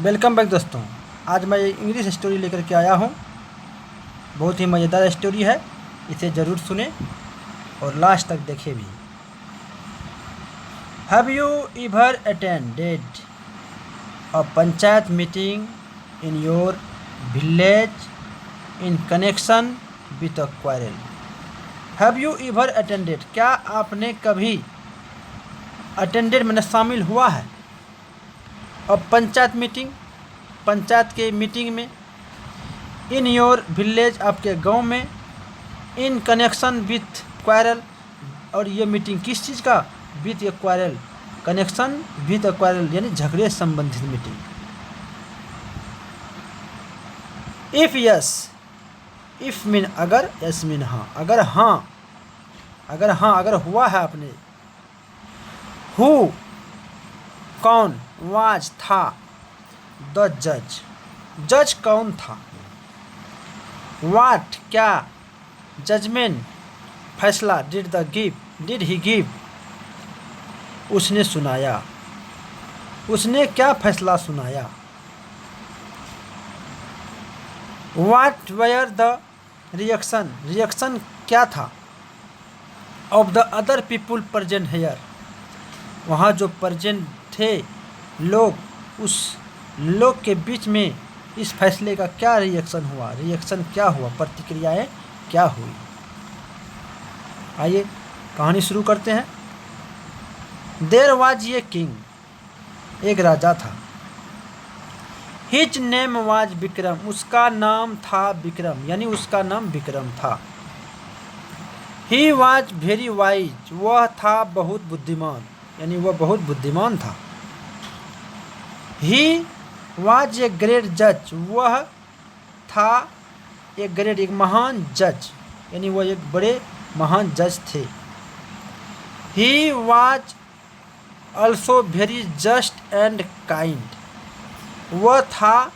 Welcome back दोस्तों। आज मैं इंग्लिश स्टोरी लेकर के आया हूँ। बहुत ही मज़ेदार स्टोरी है, इसे ज़रूर सुने और लास्ट तक देखें भी। Have you ever attended a panchayat meeting in your village in connection with a quarrel? Have you ever attended, क्या आपने कभी अटेंडेड मैंने शामिल हुआ है अब पंचायत मीटिंग, पंचायत के मीटिंग में, इन योर विलेज आपके गांव में, इन कनेक्शन विथ क्वारल, और ये मीटिंग किस चीज़ का, with A quarrel, connection with a quarrel यानी झगड़े संबंधित meeting. If yes, if mean अगर, यस मीन हाँ, अगर हाँ, अगर हुआ है आपने। हु कौन, वाज था, द जज, जज कौन था, वाट क्या, जजमेंट फैसला, डिड ही गिव उसने सुनाया, उसने क्या फैसला सुनाया, वाट वेयर द रिएक्शन, रिएक्शन क्या था, of the other people present here, वहाँ जो प्रेजेंट थे लोग, उस लोग के बीच में इस फैसले का क्या रिएक्शन हुआ, रिएक्शन क्या हुआ, प्रतिक्रियाएं क्या हुई। आइए कहानी शुरू करते हैं। देयर वाज ये किंग, एक राजा था। हिज नेम वाज विक्रम, उसका नाम था विक्रम, यानी उसका नाम विक्रम था। ही वाज वेरी वाइज, वह था बहुत बुद्धिमान, यानी वह बहुत बुद्धिमान था। ही वाज ए ग्रेट जज, वह था एक ग्रेट, एक महान जज, यानी वह एक बड़े महान जज थे। He was also very just and kind, वह था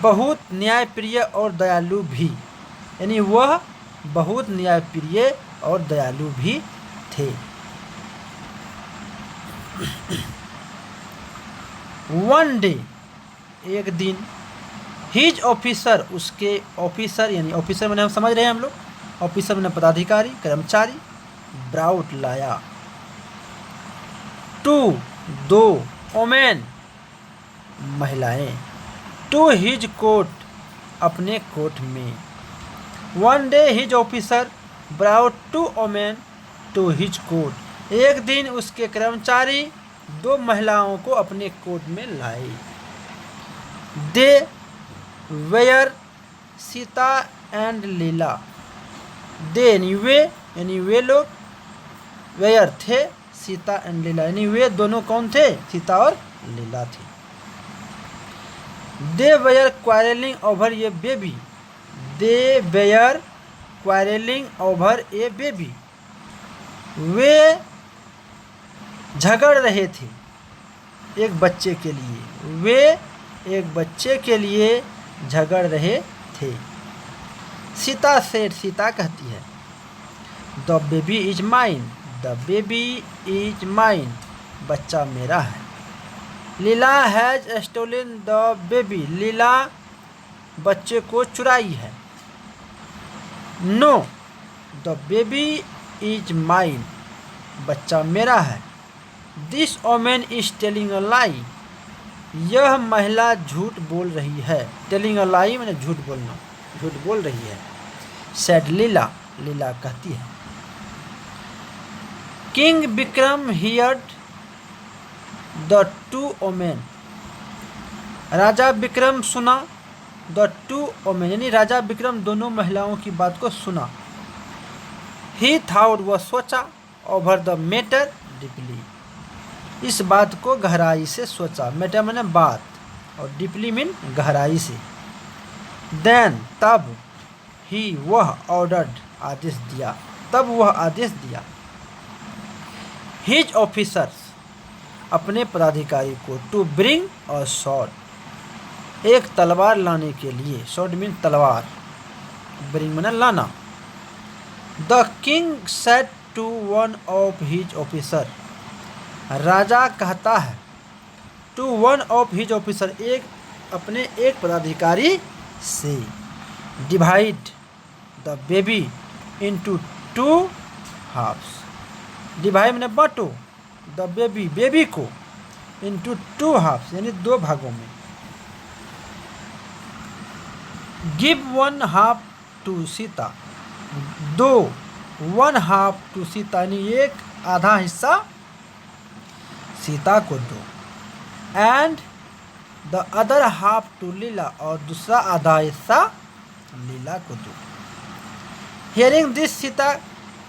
बहुत न्यायप्रिय और दयालु भी, यानी वह बहुत न्यायप्रिय और दयालु भी थे। वन डे, एक दिन, हिज ऑफिसर, उसके ऑफिसर, यानी ऑफिसर मैंने हम समझ रहे हैं हम लोग, ऑफिसर मैंने पदाधिकारी, कर्मचारी, ब्राउट लाया, टू दो, ओमेन महिलाएं, टू हिज कोट अपने कोट में। One day his officer brought two women to his court, एक दिन उसके कर्मचारी दो महिलाओं को अपने कोट में लाए। दे वेयर सीता एंड लीला, दे यानी वे लोग, वेयर थे, सीता एंड लीला यानी वे दोनों कौन थे, सीता और लीला थे। They were quarrelling over a baby, they were quarrelling over a baby, वे झगड़ रहे थे एक बच्चे के लिए, वे एक बच्चे के लिए झगड़ रहे थे। सीता सेड, सीता कहती है, the baby is mine, the baby is mine, बच्चा मेरा है। Leela has stolen the baby, Leela बच्चे को चुराई है। No, the baby is mine, बच्चा मेरा है। This woman is telling a lie, यह महिला झूठ बोल रही है। टेलिंग अ लाई मैंने झूठ बोलना, झूठ बोल रही है। सेड लीला, लीला कहती है। King Vikram heard the two women, राजा विक्रम सुना, द टू ओमेन यानी राजा विक्रम दोनों महिलाओं की बात को सुना। ही थॉट, वह सोचा, ओवर द मैटर डीपली, इस बात को गहराई से सोचा। मैटर मैंने बात, और डीपली मीन गहराई से। देन तब, ही वह, ऑर्डर्ड आदेश दिया, तब वह आदेश दिया। हिज ऑफिसर्स अपने पदाधिकारी को, टू ब्रिंग अ स्वॉर्ड, एक तलवार लाने के लिए, स्वॉर्ड मीन तलवार, ब्रिंग मैंने लाना। The king said to one of his officer, राजा कहता है to one of his officer, एक अपने एक पदाधिकारी से। Divide the baby into two halves, divide मैंने बांटो, द बेबी बेबी को, इनटू टू हाफ्स यानी दो भागों में। Give one half to Sita, दो वन हाफ टू सीता यानी एक आधा हिस्सा सीता को दो। And the other half to Leela, और दूसरा आधा हिस्सा लीला को दो। Hearing this Sita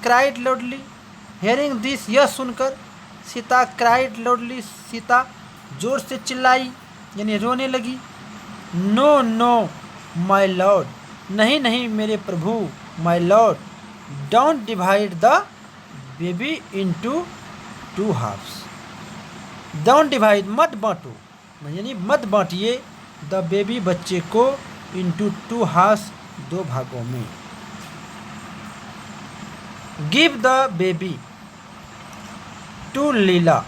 cried loudly, hearing this यह सुनकर सीता क्राइड लाउडली, सीता जोर से चिल्लाई यानी रोने लगी। नो नो माय लॉर्ड, नहीं नहीं मेरे प्रभु, my lord, don't divide the baby into two halves, don't divide मत बांटो यानी मत बांटिए, द बेबी बच्चे को, इनटू टू हाफ्स दो भागों में। गिव द बेबी टू लीला,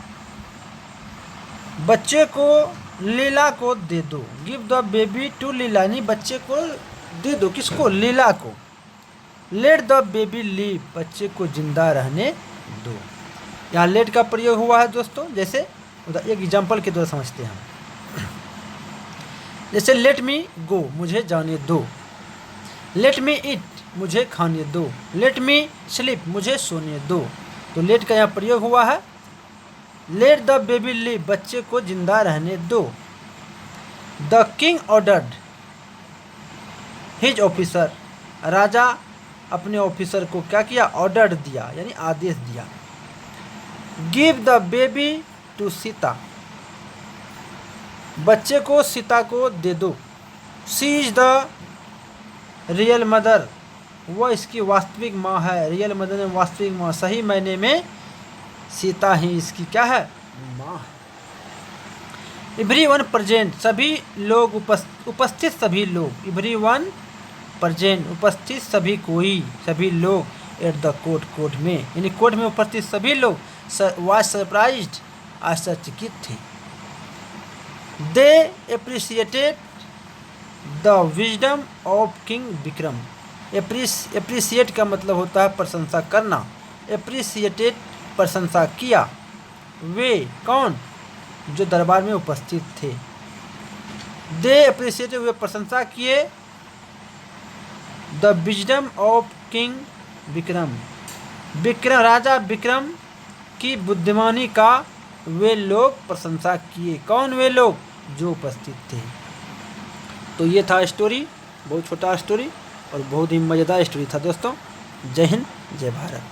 बच्चे को लीला को दे दो। गिव द बेबी टू लीला यानी बच्चे को दे दो, किसको, लीला को। लेट द बेबी लीव, बच्चे को जिंदा रहने दो। यहाँ लेट का प्रयोग हुआ है दोस्तों, जैसे एक एग्जाम्पल के द्वारा समझते हैं। जैसे लेट मी गो, मुझे जाने दो। लेट मी ईट, मुझे खाने दो। लेट मी स्लीप, मुझे सोने दो। तो लेट का यहाँ प्रयोग हुआ है। लेट द बेबी लिव, बच्चे को जिंदा रहने दो। The king ordered his officer, राजा अपने ऑफिसर को क्या किया, ऑर्डर दिया यानी आदेश दिया। Give the baby to Sita, बच्चे को सीता को दे दो। She is the real mother, वह इसकी वास्तविक माँ है। रियल मदर में वास्तविक माँ, सही मायने में सीता ही इसकी क्या है, माँ है। एवरीवन प्रेजेंट, सभी लोग उपस्थित सभी लोग। एवरीवन प्रेजेंट, उपस्थित सभी कोई, सभी लोग। एट द कोर्ट, कोर्ट में यानी कोर्ट में उपस्थित सभी लोग। वाज सरप्राइज्ड, आश्चर्यचकित थे। They appreciated the wisdom of king Vikram, appreciate का मतलब होता है प्रशंसा करना। एप्रिसिएटेड प्रशंसा किया। वे कौन, जो दरबार में उपस्थित थे। दे एप्रिसिएटेड, वे प्रशंसा किए। The wisdom of king Vikram, Vikram राजा विक्रम की बुद्धिमानी का वे लोग प्रशंसा किए। कौन वे लोग, जो उपस्थित थे। तो ये था स्टोरी, बहुत छोटा स्टोरी और बहुत ही मज़ेदार स्टोरी था दोस्तों। जय हिंद, जय भारत।